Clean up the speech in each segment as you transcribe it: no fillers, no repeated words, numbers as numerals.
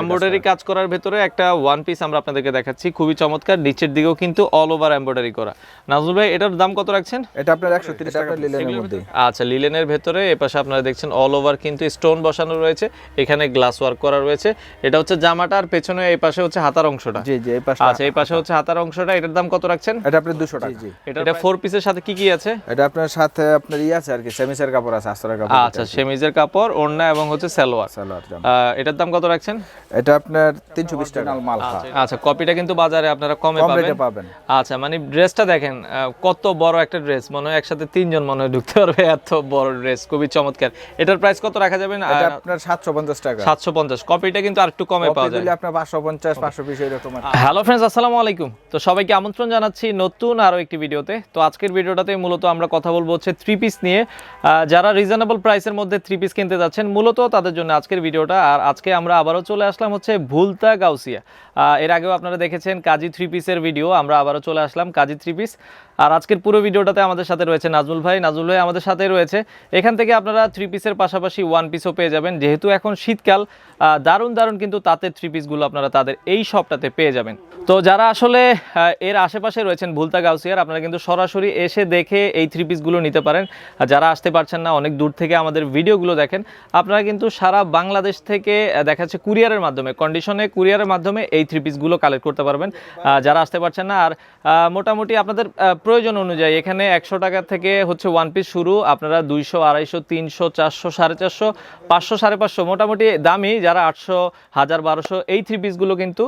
Embroidery কাজ করার ভেতরে একটা ওয়ান পিস আমরা আপনাদেরকে দেখাচ্ছি, খুবই চমৎকার। নিচের দিকেও কিন্তু অল ওভার এমব্রয়ডারি করা। নাজমুল ভাই, এটার দাম কত রাখছেন? এটা আপনার 130 টাকা লিলেনের মধ্যে। আচ্ছা, লিলেনের ভেতরে এপাশে আপনারা দেখছেন অল ওভার কিন্তু স্টোন বসানো রয়েছে, এখানে গ্লাস ওয়ার্ক করা রয়েছে। এটা হচ্ছে জামাটা, আর পেছনে এই পাশে হচ্ছে হাতার অংশটা। জি জি, এই পাশে। আচ্ছা, এই পাশে হচ্ছে হাতার অংশটা। এটার দাম কত রাখছেন? এটা আপনার 200 টাকা। জি, এটা ফোর পিসের সাথে কি কি আছে? এটা আপনার সাথে আপনার আছে আর কি, সেমিসের কাপড় আছে, আস্তরের কাপড়। আচ্ছা, সেমিজের কাপড়, ওড়না এবং হচ্ছে সালোয়ার। এটার দাম কত রাখছেন? এটা আপনার 320 টাকা মাল। আচ্ছা, কপিটা কিন্তু বাজারে আপনারা কমে পাবেন। আচ্ছা, মানে ড্রেসটা দেখেন কত বড় একটা ড্রেস, মনে হয় একসাথে তিনজন মনে হয় ঢুকতে পারবে, এত বড় ড্রেস, খুবই চমৎকার। এটার প্রাইস কত রাখা যাবে? এটা আপনার 750 টাকা। 750। কপিটা কিন্তু আরেকটু কমে পাওয়া যায়, আপনার 550 520 এরকম। হ্যালো ফ্রেন্ডস, আসসালামু আলাইকুম। তো সবাইকে আমন্ত্রণ জানাচ্ছি নতুন আরো একটি ভিডিওতে। তো আজকের ভিডিওটাতে মূলত আমরা কথা বলবো হচ্ছে থ্রি পিস নিয়ে। যারা রিজনেবল প্রাইসের মধ্যে থ্রি পিস কিনতে যাচ্ছেন, মূলত তাদের জন্য আজকের ভিডিওটা। আর আজকে আমরা আবারও চলে আসলাম হচ্ছে ভুলতা গাউসিয়া। এর আগেও আপনারা দেখেছেন কাজী থ্রি পিসের ভিডিও, আমরা আবারও চলে আসলাম কাজী থ্রি পিস। আর আজকের পুরো ভিডিওটাতে আমাদের সাথে রয়েছে নাজমুল ভাই। নাজমুল ভাই আমাদের সাথে রয়েছে। এখান থেকে আপনারা থ্রি পিসের পাশাপাশি ওয়ান পিসও পেয়ে যাবেন, যেহেতু এখন শীতকাল। দারুণ কিন্তু তাঁতের থ্রি পিসগুলো আপনারা তাদের এই শপটাতে পেয়ে যাবেন। তো যারা আসলে এর আশেপাশে রয়েছেন ভুলতা গাউসিয়ার, আপনারা কিন্তু সরাসরি এসে দেখে এই থ্রি পিসগুলো নিতে পারেন। যারা আসতে পারছেন না, অনেক দূর থেকে আমাদের ভিডিওগুলো দেখেন, আপনারা কিন্তু সারা বাংলাদেশ থেকে দেখা যাচ্ছে কুরিয়ারের মাধ্যমে, কন্ডিশনে কুরিয়ারের মাধ্যমে এই থ্রি পিসগুলো কালেক্ট করতে পারবেন যারা আসতে পারছেন না। আর মোটামুটি আপনাদের প্রয়োজন অনুযায়ী এখানে 100 টাকা থেকে হচ্ছে ওয়ান পিস শুরু, আপনারা 200 250 300 400 450 500 550 মোটামুটি দামি যারা 800 1000 1200 এই থ্রি পিসগুলো কিন্তু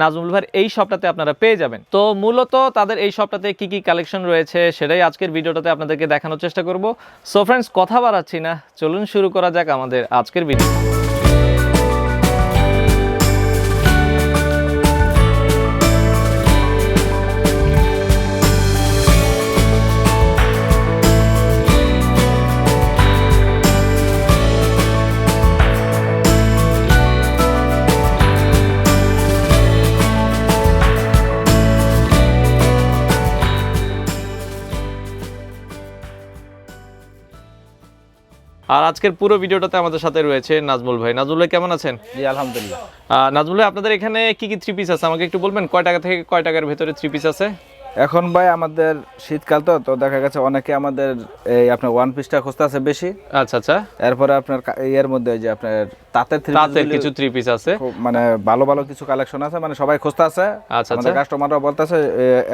নাজমুল ভাইয়ের এই শপটাতে আপনারা পেয়ে যাবেন। তো মূলত তাদের এই শপটাতে কি কি কালেকশন রয়েছে সেটাই আজকের ভিডিওটাতে আপনাদেরকে দেখানোর চেষ্টা করব। সো ফ্রেন্ডস, কথা বাড়াচ্ছি না, চলুন শুরু করা যাক আমাদের আজকের ভিডিও। আর আজকের পুরো ভিডিওটাতে আমাদের সাথে রয়েছে নাজমুল ভাই। নাজমুল ভাই, কেমন আছেন? জি, আলহামদুলিল্লাহ। নাজমুল ভাই, আপনাদের এখানে কি কি থ্রি পিস আছে আমাকে একটু বলবেন? কয় টাকা থেকে কয় টাকার ভেতরে থ্রি পিস আছে? এখন ভাই আমাদের শীতকাল তো দেখা গেছে অনেকে আমাদের এই আপনার ওয়ান পিসটা খুঁজতে আছে বেশি। আচ্ছা। এরপরে আপনার এর মধ্যে যে আপনার তাঁতের কিছু থ্রি পিস আছে, মানে ভালো কিছু কালেকশন আছে, মানে সবাই খুঁজতে আছে। আচ্ছা, আমাদের কাস্টমাররা বলতেছে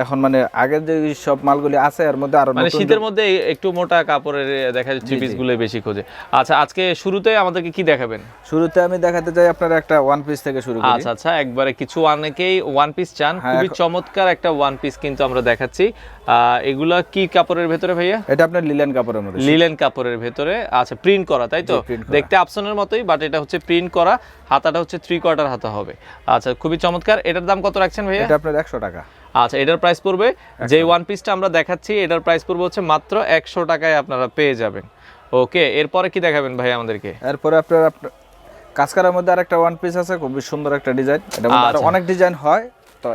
এখন মানে আগের যে সব মালগুলি আছে এর মধ্যে আরো মানে শীতের মধ্যে একটু মোটা কাপড়ের দেখা যায় থ্রি পিস গুলো বেশি খোঁজে। আচ্ছা, আজকে শুরুতে আমাদেরকে কি দেখাবেন? শুরুতে আমি দেখাতে চাই আপনার একটা ওয়ান পিস থেকে শুরু করি। আচ্ছা, একবারে কিছু অনেকেই ওয়ান পিস চান, খুবই চমৎকার একটা ওয়ান পিস কিন্তু আমরা দেখাচ্ছি। এগুলা কি কাপড়ের ভেতরে ভাইয়া? এটা আপনার লিলেন কাপড়ের মধ্যে। লিলেন কাপড়ের ভেতরে। আচ্ছা, প্রিন্ট করা, তাই তো? দেখতে আফসানের মতোই, বাট এটা হচ্ছে প্রিন্ট করা। হাতাটা হচ্ছে 3/4 হাতা হবে। আচ্ছা, খুবই চমৎকার। এটার দাম কত রাখছেন ভাইয়া? এটা আপনার 100 টাকা। আচ্ছা, এটার প্রাইস পড়বে, যে ওয়ান পিসটা আমরা দেখাচ্ছি এটার প্রাইস পড়বে হচ্ছে মাত্র 100 টাকায় আপনারা পেয়ে যাবেন। ওকে, এরপরে কি দেখাবেন ভাই আমাদেরকে? এরপরে আপনার কাজকারের মধ্যে আরেকটা ওয়ান পিস আছে, খুব সুন্দর একটা ডিজাইন। এটা অনেক ডিজাইন হয় তো।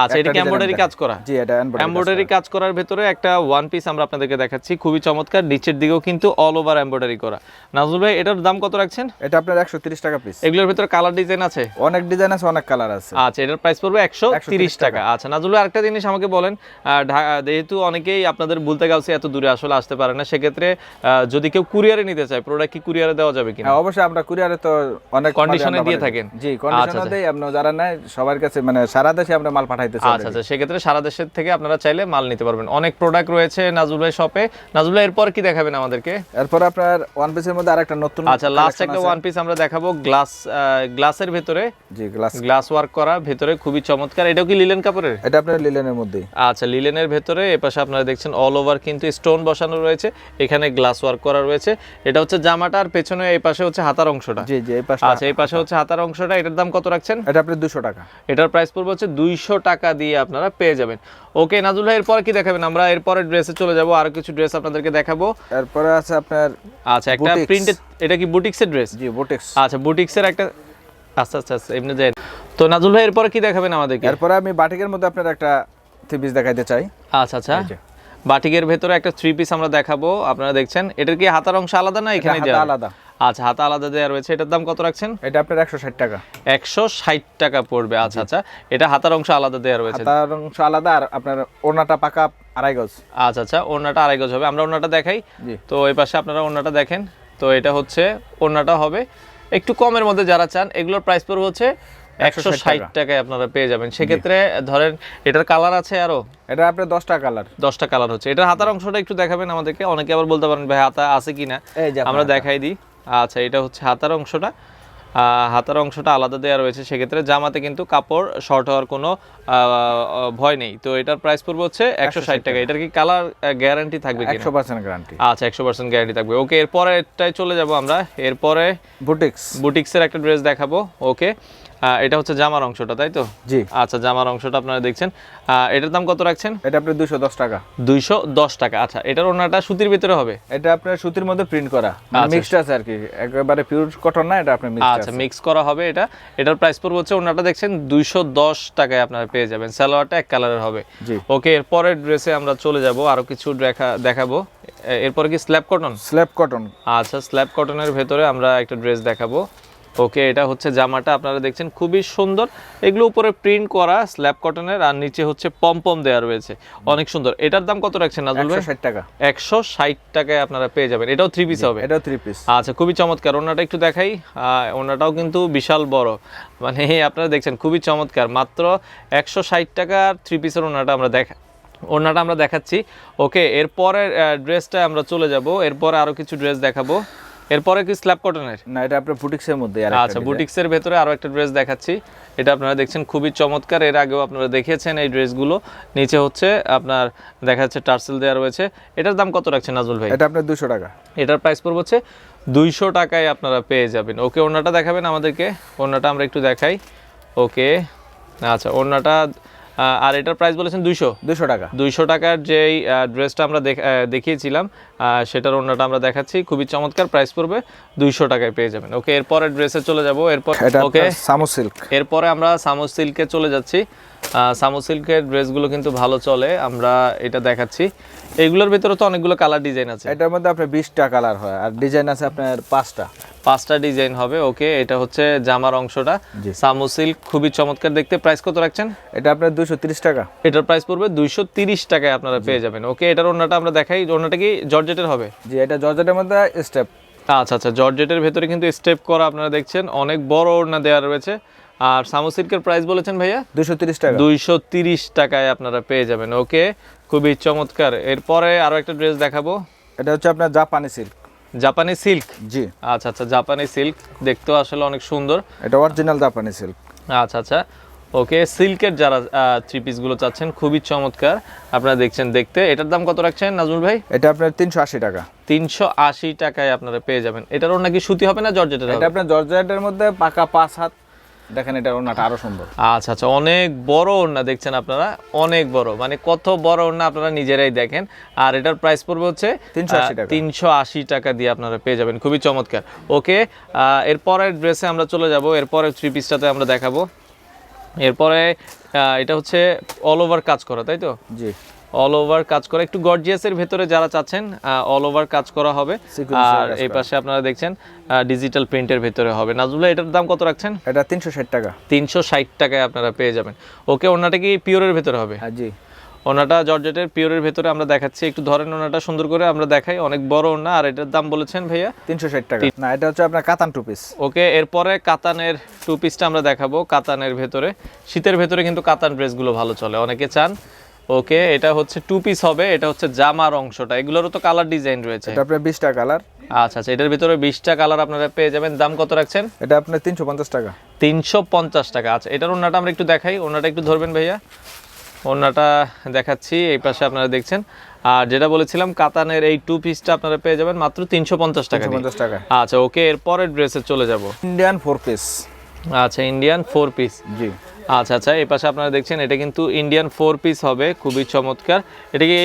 আচ্ছা, এটা কি এমব্রয়ডারি কাজ করা? জি, এটা এমব্রয়ডারি কাজ করার ভেতরে একটা ওয়ান পিস আমরা আপনাদেরকে দেখাচ্ছি, খুবই চমৎকার। নিচের দিকেও কিন্তু অল ওভার এমব্রয়ডারি করা। নাজমুল ভাই, এটার দাম কত রাখছেন? এটা আপনার 130 টাকা পিস। এগুলোর ভিতরে কালার ডিজাইন আছে? অনেক ডিজাইন আছে, অনেক কালার আছে। আচ্ছা, এটার প্রাইস পড়বে 130 টাকা। আচ্ছা নাজমুল ভাই, আরেকটা জিনিস আমাকে বলেন, যেহেতু অনেকেই আপনাদের ভুলতা গাউসিয়া এত দূরে আসলে আসতে পারে না, সেক্ষেত্রে যদি কেউ কুরিয়ারে নিতে চায়, প্রোডাক্ট কি কুরিয়ারে দেওয়া যাবে কিনা? হ্যাঁ, অবশ্যই আমরা কুরিয়ারে তো অনেক কন্ডিশনে দিয়ে থাকেন। জি, কন্ডিশনে দেই। আপনি যারা নাই সবার কাছে, মানে সারা দেশে আমরা মাল পাঠাইতে চাই। আচ্ছা, সেক্ষেত্রে সারা দেশের থেকে আপনারা চাইলে মাল নিতে পারবেন। অনেক প্রোডাক্ট রয়েছে নাজমুল ভাই শপে। নাজমুল ভাই, এরপর কি দেখাবেন আমাদেরকে? এরপর আপনার ওয়ান পিসের মধ্যে আরেকটা নতুন, আচ্ছা লাস্ট একটা ওয়ান পিস আমরা দেখাবো, গ্লাসের ভেতরে। জি, গ্লাস ওয়ার্ক করা ভেতরে, খুবই চমৎকার। এটাও কি লিলেন কাপড়ের? এটা আপনার লিলেনের মধ্যে। আচ্ছা, লিলেনের ভেতরে এপাশে আপনারা দেখছেন অল ওভার কিন্তু স্টোন বসানো রয়েছে, এখানে গ্লাস ওয়ার্ক করা রয়েছে। এটা হচ্ছে জামাটা, আর পেছনে এই পাশে হচ্ছে হাতার অংশটা। জি, এই পাশে। আচ্ছা, এই পাশে হচ্ছে হাতার অংশটা। এটার দাম কত রাখছেন? এটা আপনার 200 টাকা। এটার প্রাইস পড়বে হচ্ছে 200 টাকা দিয়ে আপনারা পেয়ে যাবেন। ওকে নাজুল ভাই, এরপর কি দেখাবেন? আমরা এরপরে ড্রেসে চলে যাব, আরো কিছু ড্রেস আপনাদেরকে দেখাবো। এরপরে আছে আপনার আচ্ছা, একটা প্রিন্টেড, এটা কি বুটিক্সের ড্রেস? জি, বুটিক্স। আচ্ছা, বুটিক্সের একটা। আচ্ছা, এমনি যায়। তো নাজুল ভাই, এরপর কি দেখাবেন আমাদেরকে? এরপরে আমি বাটিকের মধ্যে আপনার একটা থ্রি পিস দেখাইতে চাই। আচ্ছা, বাটিকের ভেতরে একটা থ্রি পিস আমরা দেখাবো। আপনারা দেখছেন, এটার কি হাতার অংশ আলাদা না এখানে আলাদা? আচ্ছা, হাতা আলাদা দেওয়া রয়েছে। এটার দাম কত রাখছেন? এটা আপনার 160 টাকা। 160 টাকা পড়বে। আচ্ছা আচ্ছা, এটা হাতার অংশ আলাদা দেওয়া রয়েছে। হাতার অংশ আলাদা, আর আপনার ওড়নাটা পাকা 2.5 গজ। আচ্ছা আচ্ছা, ওড়নাটা 2.5 গজ হবে। আমরা ওড়নাটা দেখাই। তো এই পাশে আপনারা ওড়নাটা দেখেন। তো এটা হচ্ছে ওড়নাটা হবে একটু কমের মধ্যে, যারা চান এগুলোর প্রাইস পড়বে হচ্ছে 160 টাকায় আপনারা পেয়ে যাবেন। সেক্ষেত্রে ধরেন এটার কালার আছে আরো, এটা আপনার 10টা কালার। 10টা কালার হচ্ছে। এটার হাতার অংশটা একটু দেখাবেন আমাদেরকে। অনেকে আবার বলতে পারেন ভাই হাতা আছে কিনা, আমরা দেখাই দিই। আচ্ছা, এটা হচ্ছে হাতার অংশটা। হাতার অংশটা আলাদা দেওয়া রয়েছে। সেক্ষেত্রে জামাতে কিন্তু কাপড় শর্ট হওয়ার কোনো ভয় নেই। তো এটার প্রাইস পড়বে হচ্ছে 160 টাকা। এটার কি কালার গ্যারান্টি থাকবে কিনা? 100% গ্যারান্টি। আচ্ছা, 100% গ্যারান্টি থাকবে। ওকে, এরপরে এটাই চলে যাব আমরা। এরপরে বুটিক্সের একটা ড্রেস দেখাবো। ওকে, এটা হচ্ছে জামার অংশটা, তাই তো? জি। আচ্ছা, জামার অংশটা আপনারা দেখছেন। এটার দাম কত রাখছেন? এটা আপনার 210 টাকা। 210 টাকা। আচ্ছা, এটার ওড়নাটা সুতির ভিতরে হবে? এটা আপনার সুতির মধ্যে প্রিন্ট করা, মানে মিক্সড আছে আর কি, একেবারে পিওর কটন না, এটা আপনি মিক্সড আছে। আচ্ছা, মিক্স করা হবে এটা। এটার প্রাইস পড়বে হচ্ছে, ওড়নাটা দেখছেন 210 টাকায় আপনারা পেয়ে যাবেন। সালোয়ারটা এক কালারের হবে। জি। ওকে, এরপরের ড্রেসে আমরা চলে যাব, আরো কিছু দেখাবো। এরপরে কি স্ল্যাব কটন? Slab cotton. আচ্ছা, স্ল্যাব কটনের ভেতরে আমরা একটা ড্রেস দেখাবো। ওকে, এটা হচ্ছে জামাটা, আপনারা দেখছেন খুবই সুন্দর। এগুলো উপরে প্রিন্ট করা স্ল্যাব কটনের, আর নিচে হচ্ছে পম দেওয়া রয়েছে, অনেক সুন্দর। এটার দাম কত রাখছেন নাজমুল ভাই? 160 টাকা। 160 টাকায় আপনারা পেয়ে যাবেন। এটাও 3 পিস হবে? এটাও 3 পিস। আচ্ছা, খুবই চমৎকার। ওড়নাটা একটু দেখাই। ওড়নাটাও কিন্তু বিশাল বড়, মানে আপনারা দেখছেন খুবই চমৎকার। মাত্র 160 টাকার 3 পিসের ওড়নাটা আমরা দেখাচ্ছি। ওকে, এরপরে ড্রেসটা আমরা চলে যাব। এরপরে আরো কিছু ড্রেস দেখাবো। এরপরে কি স্ল্যাব কটনের? না, এটা আপনার বুটিক্সের মধ্যে। আচ্ছা, বুটিক্সের ভেতরে আরো একটা ড্রেস দেখাচ্ছি। এটা আপনারা দেখছেন খুবই চমৎকার। এর আগেও আপনারা দেখেছেন এই ড্রেসগুলো। নিচে হচ্ছে আপনার দেখা যাচ্ছে টার্সেল দেওয়া রয়েছে। এটার দাম কত রাখছেন নাজমুল ভাই? এটা আপনার 200 টাকা। এটার প্রাইস পড়বে হচ্ছে 200 টাকায় আপনারা পেয়ে যাবেন। ওকে, ওড়নাটা দেখাবেন আমাদেরকে। ওড়নাটা আমরা একটু দেখাই। ওকে, আচ্ছা, ওড়নাটা আর এটার প্রাইস বলেছেন 200 টাকা। 200 টাকার যেই ড্রেসটা আমরা দেখিয়েছিলাম, সেটার ওড়নাটা আমরা দেখাচ্ছি। খুবই চমৎকার, প্রাইস পড়বে 200 টাকায় পেয়ে যাবেন। ওকে, এরপরের ড্রেসে চলে যাব। ওকে, সামো সিল্ক। এরপরে আমরা সামো সিল্কে চলে যাচ্ছি। সামো সিল্কের ড্রেসগুলো কিন্তু ভালো চলে, আমরা এটা দেখাচ্ছি। এগুলোর ভিতরে তো অনেকগুলো কালার ডিজাইন আছে। এটার মধ্যে আপনার 20টা কালার হয়, আর ডিজাইন আছে আপনার 5টা ডিজাইন হবে। ওকে, এটা হচ্ছে জামার অংশটা। সামো সিল্ক খুবই চমৎকার দেখতে। প্রাইস কত রাখছেন? এটা আপনার 230 টাকা। এটার প্রাইস পড়বে 230 টাকায় আপনারা পেয়ে যাবেন। ওকে, এটার ওড়নাটা আমরা দেখাই। ওড়নাটা কি জর্জেটের হবে? জি, এটা জর্জেটের মধ্যে স্টেপ। আচ্ছা আচ্ছা, জর্জেটের ভেতরে কিন্তু স্টেপ করা, আপনারা দেখছেন অনেক বড় ওড়না দেওয়া রয়েছে। আর সামো সিল্কের প্রাইস বলেছেন ভাইয়া 230 টাকা। 230 টাকায় আপনারা পেয়ে যাবেন। ওকে, খুবই চমৎকার। এরপরে আরো একটা ড্রেস দেখাবো। এটা হচ্ছে আপনার জাপানি সিল্ক। জাপানি সিল্ক? জি। আচ্ছা আচ্ছা, জাপানি সিল্ক দেখতেও আসলে অনেক সুন্দর। এটা অরিজিনাল জাপানি সিল্ক। আচ্ছা আচ্ছা, ওকে, সিল্কের যারা 3 পিসগুলো চাচ্ছেন, খুবই চমৎকার আপনারা দেখছেন দেখতে। এটার দাম কত রাখছেন নাজমুল ভাই? এটা আপনার 380 টাকা। 380 টাকায় আপনারা পেয়ে যাবেন। এটার ওড়না কি সুতি হবে না জর্জেটের হবে? এটা আপনার জর্জেটের মধ্যে পাকা 5 হাত। দেখেন এটা ওড়নাটা আরো সুন্দর। আচ্ছা আচ্ছা, অনেক বড় ওড়না দেখছেন আপনারা, অনেক বড়, মানে কত বড় ওড়না আপনারা নিজেরাই দেখেন। আর এটার প্রাইস পড়বে হচ্ছে 380 টাকা। 380 টাকা দিয়ে আপনারা পেয়ে যাবেন। খুবই চমৎকার। ওকে, এরপরের ড্রেসে আমরা চলে যাব। এরপরে 3 পিসটাতে আমরা দেখাবো। এরপরে এটা হচ্ছে অল ওভার কাজ করা, তাই তো? জি, অল ওভার কাজ করা, একটু গর্জিয়াসের ভেতরে যারা চাচ্ছেন অল ওভার কাজ করা হবে। আর এই পাশে আপনারা দেখছেন ডিজিটাল প্রিন্টের ভেতরে হবে। নাজমুল্লাহ, এটার দাম কত রাখছেন? এটা 360 টাকা। 360 টাকায় আপনারা পেয়ে যাবেন। ওকে, ওড়নাটা কি পিওরের ভেতরে হবে? হ্যাঁ, জি। ওড়নাটা জর্জেটের পিওরের ভেতরে আমরা দেখাচ্ছি। একটু ধরেন ওড়নাটা সুন্দর করে আমরা দেখাই। অনেক বড় ওড়না। আর এটার দাম বলেছেন ভাইয়া 360 টাকা। না, এটা হচ্ছে আপনার কাতান 2 পিস। ওকে, এরপরে কাতানের 2 পিসটা আমরা দেখাবো। কাতানের ভেতরে, শীতের ভেতরে কিন্তু কাতান ড্রেসগুলো ভালো চলে, অনেকে চান। ওকে, এটা হচ্ছে 2 পিস হবে। এটা হচ্ছে জামার অংশটা। এগুলোরও তো কালার ডিজাইন রয়েছে। এটা আপনার 20টা কালার। আচ্ছা আচ্ছা, এটার ভিতরে 20টা কালার আপনারা পেয়ে যাবেন। দাম কত রাখছেন? এটা আপনার 350 টাকা। 350 টাকা। আচ্ছা, এটার ওড়নাটা আমরা একটু দেখাই। ওড়নাটা একটু ধরবেন ভাইয়া। ওড়নাটা দেখাচ্ছি, এই পাশে আপনারা দেখছেন। আর যেটা বলেছিলাম, কাতানের এই 2 পিসটা আপনারা পেয়ে যাবেন মাত্র 350 টাকা। 350 টাকা। আচ্ছা, ওকে, এরপরের ড্রেসে চলে যাব। Indian 4 piece. আচ্ছা, ইন্ডিয়ান 4 পিস। জি। আচ্ছা আচ্ছা, এই পাশে আপনারা দেখছেন এটা কিন্তু ইন্ডিয়ান 4 পিস হবে। খুবই চমৎকার। এটা কি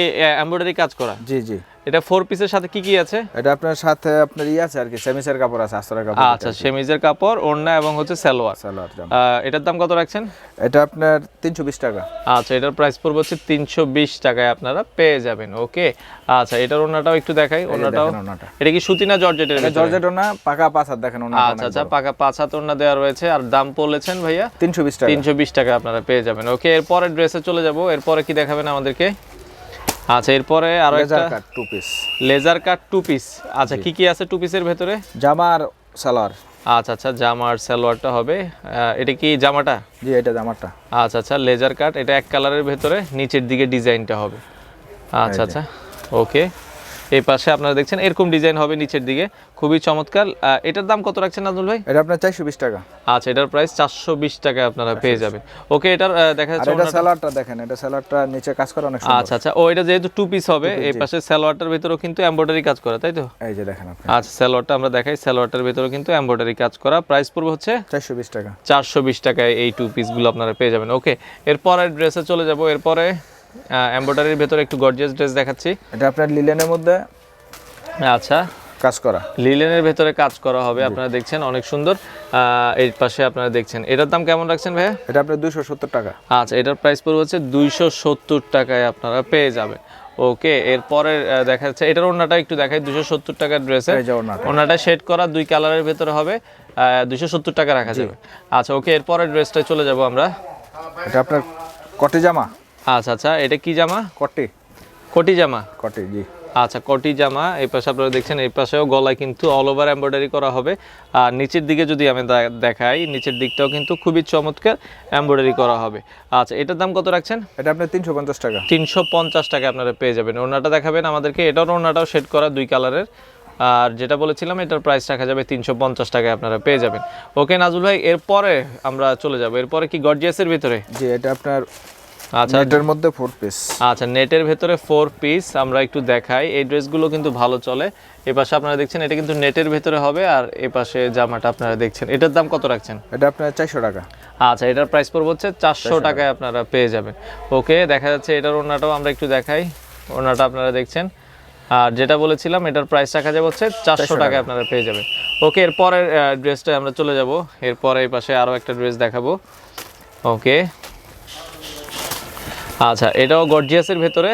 এমব্রয়ডারি কাজ করা? জি জি। এটা 4 পিসের সাথে কি কি আছে? এটা আপনার সাথে আপনার আছে আর কি, সেমিসের কাপড় আছে, আস্তরের কাপড়। আচ্ছা, সেমিজের কাপড়, ওড়না এবং হচ্ছে সালোয়ার। সালোয়ার জামা। এটার দাম কত রাখছেন? এটা আপনার 320 টাকা। আচ্ছা, এটার প্রাইস পড়বে হচ্ছে 320 টাকায় আপনারা পেয়ে যাবেন। ওকে, আচ্ছা, এটার ওড়নাটাও একটু দেখাই। ওড়নাটাও, এটা কি সুতি না জর্জেটের? এটা জর্জেট ওড়না, পাকা 5 হাত দেখেন ওড়না। আচ্ছা আচ্ছা, পাকা 5 হাত ওড়না দেওয়া রয়েছে। আর দাম বলেছেন ভাইয়া 320 টাকা। 320 টাকা আপনারা পেয়ে যাবেন। ওকে, এরপরে ড্রেসে চলে যাব। এরপরে কি দেখাবেন আমাদেরকে? আচ্ছা, এরপরে আরো একটা লেজার কাট 2 পিস। লেজার কাট 2 পিস। আচ্ছা, কি কি আছে 2 পিসের ভেতরে? জামা আর সালোয়ার। আচ্ছা আচ্ছা, জামা আর সালোয়ারটা হবে। এটা কি জামাটা? জি, এটা জামাটা। আচ্ছা আচ্ছা, লেজার কাট, এটা এক কালারের ভেতরে, নিচের দিকে ডিজাইনটা হবে। আচ্ছা আচ্ছা, ওকে। এই পাশে আপনারা দেখছেন এরকম ডিজাইন হবে নিচের দিকে, খুবই চমৎকার। এটার দাম কত রাখছেন নাজমুল ভাই? এটা আপনার 420 টাকা। আচ্ছা, এটার প্রাইস 420 টাকায় আপনারা পেয়ে যাবেন। ওকে, এটার দেখা যাচ্ছে এটা সালোয়ারটা দেখেন, এটা সালোয়ারটা নিচে কাজ করা অনেক সুন্দর। আচ্ছা আচ্ছা, ও এটা যেহেতু 2 পিস হবে, এই পাশে সালোয়ারটার ভিতরেও কিন্তু এমব্রয়ডারি কাজ করা, তাই তো? এই যে দেখেন আপনি। আচ্ছা, সালোয়ারটা আমরা দেখাই। সালোয়ারটার ভিতরেও কিন্তু এমব্রয়ডারি কাজ করা। প্রাইস পড়বে হচ্ছে 420 টাকা। 420 টাকায় এই 2 পিসগুলো আপনারা পেয়ে যাবেন। ওকে, এরপরে ড্রেসে চলে যাব। এরপরে এমব্রয়ডারির ভিতরে একটু গর্জিয়াস ড্রেস দেখাচ্ছি। এটা আপনার লিলেনের মধ্যে আচ্ছা, কাজ করা, লিলেনের ভেতরে কাজ করা হবে। আপনারা দেখছেন অনেক সুন্দর। এই পাশে আপনারা দেখছেন, এটার দাম কেমন রাখছেন ভাইয়া? এটা আপনার 270 টাকা। আচ্ছা, এটার প্রাইস পড়বে হচ্ছে 270 টাকায় আপনারা পেয়ে যাবেন। ওকে, এরপরে দেখা যাচ্ছে এটার ওড়নাটা একটু দেখাই। 270 টাকার ড্রেসে এই যে ওড়নাটা। ওড়নাটা শেড করা 2 কালারের ভেতরে হবে, 270 টাকা রাখা যাবে। আচ্ছা, ওকে, এরপরে ড্রেসটা চলে যাব আমরা। এটা আপনার কটি জামা। আচ্ছা আচ্ছা, এটা কি জামা? কটি। কোটি জামা। কটি, জি। আচ্ছা, কোটি জামা। এই পাশে আপনারা দেখছেন, এই পাশেও গলায় কিন্তু অল ওভার এমব্রয়ডারি করা হবে। আর নিচের দিকে যদি আমি দেখাই, নিচের দিকটাও কিন্তু খুবই চমৎকার এমব্রয়ডারি করা হবে। আচ্ছা, এটার দাম কত রাখছেন? এটা আপনার 350 টাকা। 350 টাকা আপনারা পেয়ে যাবেন। ওড়নাটা দেখাবেন আমাদেরকে। এটার ওড়নাটাও শেড করা 2 কালারের। আর যেটা বলেছিলাম, এটার প্রাইস রাখা যাবে 350 টাকায় আপনারা পেয়ে যাবেন। ওকে নাজুল ভাই, এরপরে আমরা চলে যাব। এরপরে কি গর্জিয়াসের ভিতরে? জি, এটা আপনার আচ্ছা, নেটের মধ্যে 4 পিস। আচ্ছা, নেটের ভেতরে 4 পিস আমরা একটু দেখাই। এই ড্রেসগুলো কিন্তু ভালো চলে। এই পাশে আপনারা দেখছেন, এটা কিন্তু নেটের ভেতরে হবে। আর এই পাশে জামাটা আপনারা দেখছেন, এটার দাম কত রাখছেন? এটা আপনার 400 টাকা। আচ্ছা, এটার প্রাইস পড়বে হচ্ছে 400 টাকায় আপনারা পেয়ে যাবেন। ওকে, দেখা যাচ্ছে এটার ওড়নাটাও আমরা একটু দেখাই। ওড়নাটা আপনারা দেখছেন। আর যেটা বলেছিলাম, এটার প্রাইস রাখা যাবে হচ্ছে 400 টাকায় আপনারা পেয়ে যাবেন। ওকে, এরপরের ড্রেসটা আমরা চলে যাব। এরপরে এই পাশে আরও একটা ড্রেস দেখাবো। ওকে, আচ্ছা, এটাও গর্জিয়াসের ভেতরে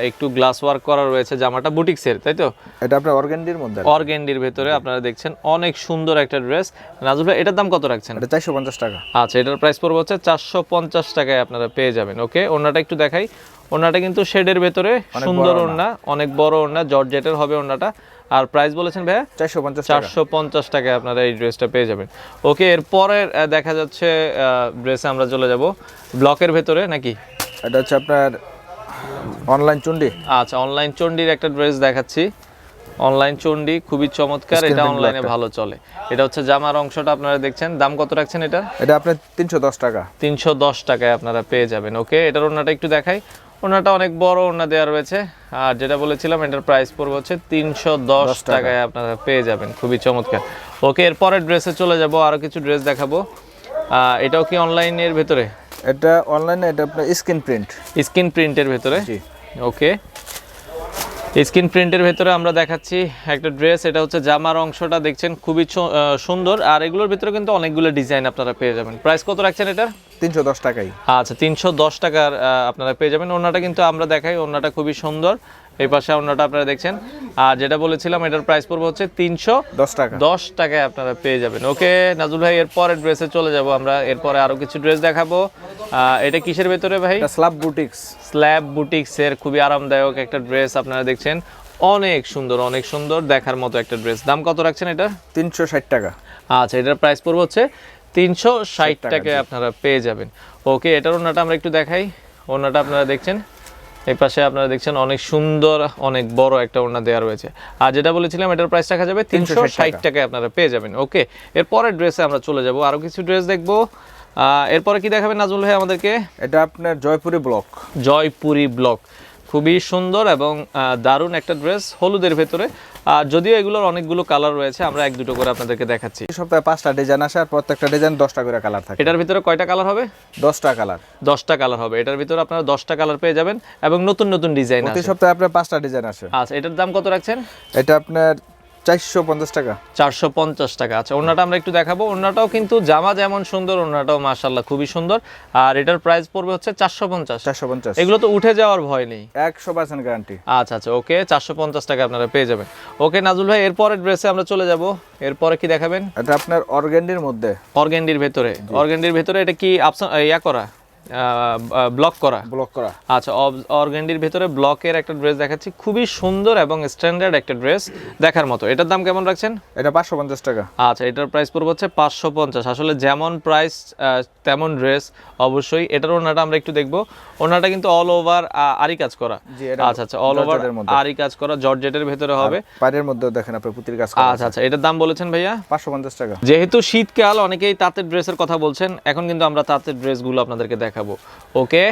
একটু গ্লাস ওয়ার্ক করা রয়েছে। জামাটা বুটিক্সের, তাই তো? এটা আপনার অর্গানডির মধ্যে। অর্গানডির ভেতরে আপনারা দেখছেন অনেক সুন্দর একটা ড্রেস। নাজুল ভাই, এটার দাম কত রাখছেন? এটা 450 টাকা। আচ্ছা, এটার প্রাইস পড়বে হচ্ছে 450 টাকায় আপনারা পেয়ে যাবেন। ওকে, ওড়নাটা একটু দেখাই। ওড়নাটা কিন্তু শেডের ভেতরে সুন্দর ওড়না, অনেক বড় ওড়না, জর্জেটের হবে ওড়নাটা। আর প্রাইস বলেছেন ভাইয়া 450 টাকায় আপনারা এই ড্রেসটা পেয়ে যাবেন। ওকে, এরপরে দেখা যাচ্ছে ড্রেসে আমরা চলে যাব ব্লকের ভেতরে নাকি? এটা হচ্ছে আপনার অনলাইন চন্ডি। আচ্ছা, অনলাইন চন্ডির একটা ড্রেস দেখাচ্ছি। অনলাইন চন্ডি খুবই চমৎকার, এটা অনলাইনে ভালো চলে। এটা হচ্ছে জামার অংশটা আপনারা দেখছেন। দাম কত রাখছেন এটা? এটা আপনার 310 টাকা। 310 টাকায় আপনারা পেয়ে যাবেন। ওকে, এটার ওড়নাটা একটু দেখাই। ওড়নাটা অনেক বড় ওড়না দেওয়া রয়েছে। আর যেটা বলেছিলাম, এটার প্রাইস পড়বে হচ্ছে 310 টাকায় আপনারা পেয়ে যাবেন। খুবই চমৎকার। ওকে, এরপরের ড্রেসে চলে যাব। আরও কিছু ড্রেস দেখাবো। এটাও কি অনলাইনের ভেতরে? এটা অনলাইনে, এটা আপনার স্ক্রিন প্রিন্ট। স্ক্রিন প্রিন্টের ভেতরে, জি। ওকে, স্ক্রিন প্রিন্টের ভেতরে আমরা দেখাচ্ছি একটা ড্রেস। এটা হচ্ছে জামার অংশটা দেখছেন, খুবই সুন্দর। আর এগুলোর ভিতরে কিন্তু অনেকগুলো ডিজাইন আপনারা পেয়ে যাবেন। প্রাইস কত রাখছেন এটা? 310 টাকাই। আচ্ছা, 310 টাকার আপনারা পেয়ে যাবেন। ওড়নাটা কিন্তু আমরা দেখাই, ওড়নাটা খুবই সুন্দর। এই পাশে ওড়নাটা আপনারা দেখছেন। আর যেটা বলেছিলাম, এটার প্রাইস পড়বে হচ্ছে 310 টাকা। 10 টাকায় আপনারা পেয়ে যাবেন। ওকে নাজুল ভাই, এরপরে ড্রেসে চলে যাব আমরা। এরপরে আরো কিছু ড্রেস দেখাবো। এটা কিসের ভেতরে ভাই? Slab boutiques. স্ল্যাব বুটিক্সের খুবই আরামদায়ক একটা ড্রেস আপনারা দেখছেন। অনেক সুন্দর, অনেক সুন্দর দেখার মতো একটা ড্রেস। দাম কত রাখছেন এটা? 360 টাকা। আচ্ছা, এটার প্রাইস পড়বে হচ্ছে 360 টাকায় আপনারা পেয়ে যাবেন। ওকে, এটার ওড়নাটা আমরা একটু দেখাই। ওড়নাটা আপনারা দেখছেন, এই পাশে আপনারা দেখছেন অনেক সুন্দর, অনেক বড় একটা ওড়না দেওয়া রয়েছে। আর যেটা বলেছিলাম, এটার প্রাইস রাখা যাবে 360 টাকায় আপনারা পেয়ে যাবেন। ওকে, এরপরের ড্রেসে আমরা চলে যাব। আরো কিছু ড্রেস দেখবো। এরপরে কি দেখাবেন নাজমুল ভাই আমাদেরকে? এটা আপনার জয়পুরি ব্লক। জয়পুরি ব্লক খুবই সুন্দর এবং দারুণ একটা ড্রেস, হলুদের ভেতরে। আর যদিও এগুলোর অনেকগুলো কালার রয়েছে, আমরা এক দুটো করে আপনাদেরকে দেখাচ্ছি। এই সপ্তাহে 5টা ডিজাইন আসে আর প্রত্যেকটা ডিজাইন 10টা করে কালার থাকে। এটার ভিতরে কয়টা কালার হবে? 10টা কালার। 10টা কালার হবে। এটার ভিতরে আপনারা 10টা কালার পেয়ে যাবেন এবং নতুন নতুন ডিজাইন প্রতি আছে। সপ্তাহে আপনার 5টা ডিজাইন আসে। আচ্ছা, এটার দাম কত রাখছেন? এটা আপনার 450 টাকা। 450 টাকা। আচ্ছা, ওড়নাটা আমরা একটু দেখাবো। ওড়নাটাও কিন্তু জামা যেমন সুন্দর, ওড়নাটাও মাশাআল্লাহ খুবই সুন্দর। আর এটার প্রাইস পড়বে হচ্ছে 450। 450। এগুলো তো উঠে যাওয়ার ভয় নেই। 100% গ্যারান্টি। আচ্ছা আচ্ছা, ওকে, 450 টাকা আপনারা পেয়ে যাবেন। ওকে নাজুল ভাই, এরপরে ড্রেসে আমরা চলে যাব। এরপরে কি দেখাবেন? এটা আপনার অর্গানডির মধ্যে। অর্গানডির ভেতরে। অর্গানডির ভেতরে এটা কি ইয়া করা, ব্লক করা? ব্লক করা। আচ্ছা, অর্গানডির ভেতরে ব্লকের একটা ড্রেস দেখাচ্ছি, খুবই সুন্দর এবং স্ট্যান্ডার্ড একটা ড্রেস, দেখার মতো। এটার দাম কেমন রাখছেন? এটা 550 টাকা। আচ্ছা, এটার প্রাইস পড়বে হচ্ছে 550। আসলে যেমন প্রাইস তেমন ড্রেস অবশ্যই। এটার ওড়নাটা আমরা একটু দেখবো। ওড়নাটা কিন্তু অল ওভার আরি কাজ করা। জি, এটা আচ্ছা আচ্ছা, অল ওভার আরি কাজ করা, জর্জেটের ভেতরে হবে। পাড়ের মধ্যেও দেখেন আপনি পুতির কাজ করা। আচ্ছা আচ্ছা, এটার দাম বলেছেন ভাইয়া? 550 টাকা। যেহেতু শীতকাল, অনেকেই তাঁতের ড্রেসের কথা বলছেন, এখন কিন্তু আমরা তাঁতের ড্রেসগুলো আপনাদেরকে দেখাবো। ওকে,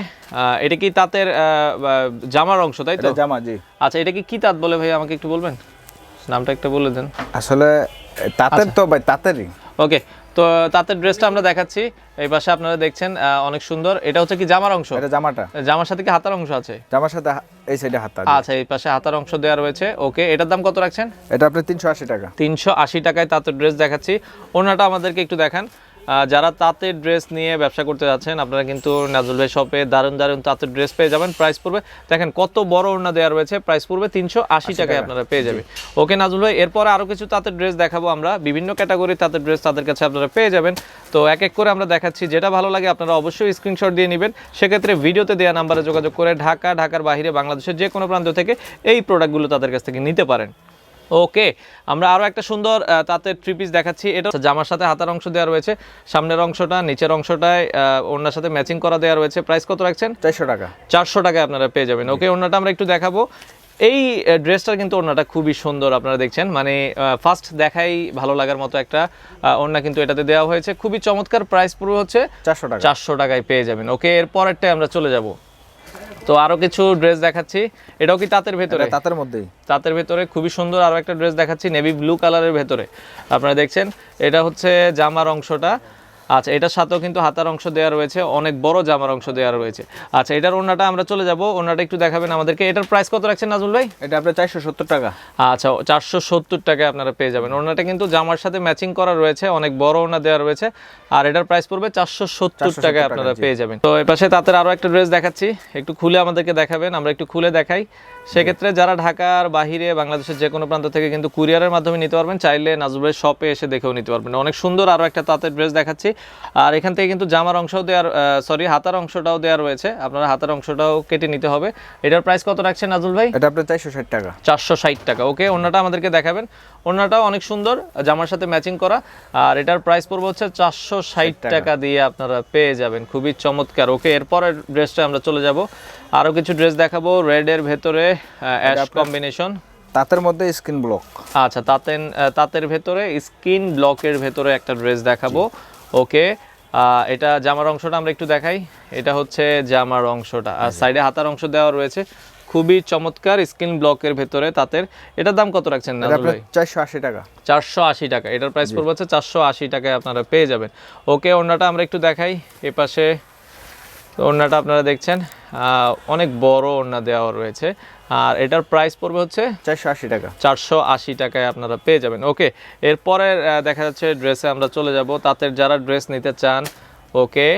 এটা কি তাঁতের জামার অংশ, তাই তো? এটা জামা, জি। আচ্ছা, এটা কি তাঁত বলে ভাই, আমাকে একটু বলবেন? নামটা একটু বলে দেন। আসলে তাঁতের তো ভাই তাঁতেরই। ওকে, তো তাঁতের ড্রেসটা আমরা দেখাচ্ছি। এই পাশে আপনারা দেখছেন অনেক সুন্দর। এটা হচ্ছে কি জামার অংশ? এটা জামাটা। জামার সাথে কি হাতার অংশ আছে? জামার সাথে এই সাইডে হাতা। আচ্ছা, এই পাশে হাতার অংশ দেওয়া রয়েছে। ওকে, এটার দাম কত রাখছেন? এটা আপনি 380 টাকা। 380 টাকায় তাঁতের ড্রেস দেখাচ্ছি। ওনাটা আমাদেরকে একটু দেখান। যারা তাঁতের ড্রেস নিয়ে ব্যবসা করতে যাচ্ছেন, আপনারা কিন্তু নাজুল ভাই শপে দারুণ দারুণ তাঁতের ড্রেস পেয়ে যাবেন। প্রাইস পড়বে, দেখেন কত বড় ওড়না দেওয়া রয়েছে, প্রাইস পড়বে 380 টাকায় আপনারা পেয়ে যাবেন। ওকে নাজুল ভাই, এরপরে আরও কিছু তাঁতের ড্রেস দেখাবো আমরা। বিভিন্ন ক্যাটাগরির তাঁতের ড্রেস তাদের কাছে আপনারা পেয়ে যাবেন। তো এক এক করে আমরা দেখাচ্ছি। যেটা ভালো লাগে আপনারা অবশ্যই স্ক্রিনশট দিয়ে নেবেন। সেক্ষেত্রে ভিডিওতে দেওয়া নাম্বারে যোগাযোগ করে ঢাকার বাইরে, বাংলাদেশের যে কোনো প্রান্ত থেকে এই প্রোডাক্টগুলো তাদের কাছ থেকে নিতে পারেন। ওকে, আমরা আরো একটা সুন্দর তাঁতের থ্রি পিস দেখাচ্ছি। এটা জামার সাথে হাতার অংশ দেওয়া রয়েছে, সামনের অংশটা, নিচের অংশটায় ওড়নার সাথে ম্যাচিং করা দেওয়া রয়েছে। প্রাইস কত রাখছেন? 400 টাকা। 400 টাকায় আপনারা পেয়ে যাবেন। ওকে, ওড়নাটা আমরা একটু দেখাবো। এই ড্রেসটার কিন্তু ওড়নাটা খুবই সুন্দর, আপনারা দেখছেন, মানে ফার্স্ট দেখাই ভালো লাগার মতো একটা ওড়না কিন্তু এটাতে দেওয়া হয়েছে, খুবই চমৎকার। প্রাইস পুরো হচ্ছে 400 টাকা। 400 টাকায় পেয়ে যাবেন। ওকে, এরপরেরটায় আমরা চলে যাব। তো আরো কিছু ড্রেস দেখাচ্ছি। এটাও কি তাঁতের ভেতরে? তাঁতের মধ্যেই। তাঁতের ভেতরে খুবই সুন্দর আরো একটা ড্রেস দেখাচ্ছি, নেভি ব্লু কালারের ভেতরে। আপনারা দেখছেন, এটা হচ্ছে জামার অংশটা। আচ্ছা, এটার সাথেও কিন্তু হাতার অংশ দেওয়া রয়েছে, অনেক বড় জামার অংশ দেওয়া রয়েছে। আচ্ছা, এটার ওড়নাটা আমরা চলে যাব। ওড়নাটা একটু দেখাবেন আমাদেরকে। এটার প্রাইস কত রাখছেন নাজুল ভাই? এটা আপনার 470 টাকা। আচ্ছা, 470 টাকায় আপনারা পেয়ে যাবেন। ওড়নাটা কিন্তু জামার সাথে ম্যাচিং করা রয়েছে, অনেক বড় ওড়না দেওয়া রয়েছে। আর এটার প্রাইস পড়বে 470 টাকায় আপনারা পেয়ে যাবেন। তো এই পাশে তাঁতের আরো একটা ড্রেস দেখাচ্ছি, একটু খুলে আমাদেরকে দেখাবেন, আমরা একটু খুলে দেখাই। সেক্ষেত্রে যারা ঢাকার বাহিরে, বাংলাদেশের যে কোনো প্রান্ত থেকে কিন্তু কুরিয়ারের মাধ্যমে নিতে পারবেন, চাইলে নাজুল ভাই শপে এসে দেখেও নিতে পারবেন। অনেক সুন্দর আরো একটা তাঁতের ড্রেস দেখাচ্ছি। আর এখান থেকে কিন্তু জামার অংশও দেওয়ার, হাতার অংশটাও দেওয়া রয়েছে, আপনারা হাতার অংশটাও কেটে নিতে হবে। এটার প্রাইস কত রাখছেন নাজুল ভাই? এটা আপনার 460 টাকা। 460 টাকা। ওকে, ওড়নাটা আমাদেরকে দেখাবেন। ওড়নাটাও অনেক সুন্দর, জামার সাথে ম্যাচিং করা। আর এটার প্রাইস পড়বে হচ্ছে 460 টাকা দিয়ে আপনারা পেয়ে যাবেন। খুবই চমৎকার। ওকে, এরপরের ড্রেসটা আমরা চলে যাব। আরো কিছু ড্রেস দেখাবো রেডের ভেতরে, অ্যাশ কম্বিনেশন, তাঁতের মধ্যে স্কিন ব্লক। আচ্ছা, তাঁতের ভেতরে স্কিন ব্লকের ভেতরে একটা ড্রেস দেখাবো। ওকে, এটা জামার অংশটা আমরা একটু দেখাই। এটা হচ্ছে জামার অংশটা, আর সাইডে হাতার অংশ দেওয়া রয়েছে, খুবই চমৎকার স্কিন ব্লকের ভেতরে তাঁতের। এটার দাম কত রাখছেন নাজুল ভাই? 480 টাকা। 480 টাকা। এটার প্রাইস পড়বে হচ্ছে 480 টাকায় আপনারা পেয়ে যাবেন। ওকে, ওড়নাটা আমরা একটু দেখাই। এ পাশে ওড়নাটা আপনারা দেখছেন, অনেক বড় ওড়না দেওয়া রয়েছে। আর এটার প্রাইস পড়বে হচ্ছে 480 টাকা। 480 টাকায় আপনারা পেয়ে যাবেন। ওকে, এরপরে দেখা যাচ্ছে ড্রেসে আমরা চলে যাব। তাঁতের যারা ড্রেস নিতে চান, ওকে,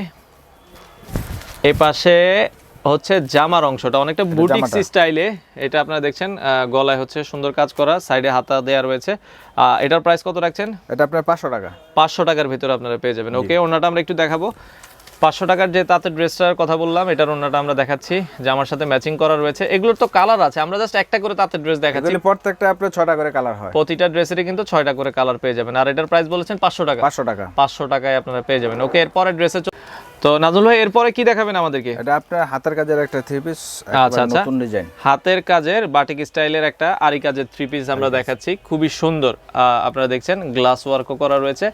এই পাশে হচ্ছে জামার অংশটা অনেকটা বুটিক্স স্টাইলে। এটা আপনারা দেখছেন, গলায় হচ্ছে সুন্দর কাজ করা, সাইডে হাতা দেওয়া রয়েছে। এটার প্রাইস কত রাখছেন? এটা আপনার 500 টাকা। 500 টাকার ভিতরে আপনারা পেয়ে যাবেন। ওকে, ওড়নাটা আমরা একটু দেখাবো। 500 টাকার যে তাঁতের ড্রেসটার কথা বললাম, এটার ওড়নাটা আমরা দেখাচ্ছি, জামার সাথে ম্যাচিং করা রয়েছে। এগুলোর তো কালার আছে, আমরা জাস্ট একটা করে তাঁতের ড্রেস দেখাচ্ছি। প্রত্যেকটা আপনার 6টা করে কালার হয়, প্রতিটা ড্রেসেরই কিন্তু 6টা করে কালার পেয়ে যাবেন। আর এটার প্রাইস বলেছেন 500 টাকা। 500 টাকা। 500 টাকায় আপনারা পেয়ে যাবেন। ওকে, এরপরে ড্রেসে তো নাজুল ভাই, এরপরে কি দেখাবেন আমাদেরকে? এটা আপনার হাতের কাজের একটা থ্রি পিস, আচ্ছা আচ্ছা, নতুন ডিজাইন, হাতের কাজের বাটিক স্টাইলের একটা আরি কাজের থ্রি পিস আমরা দেখাচ্ছি, খুবই সুন্দর। আপনারা দেখছেন গ্লাস ওয়ার্কও করা রয়েছে।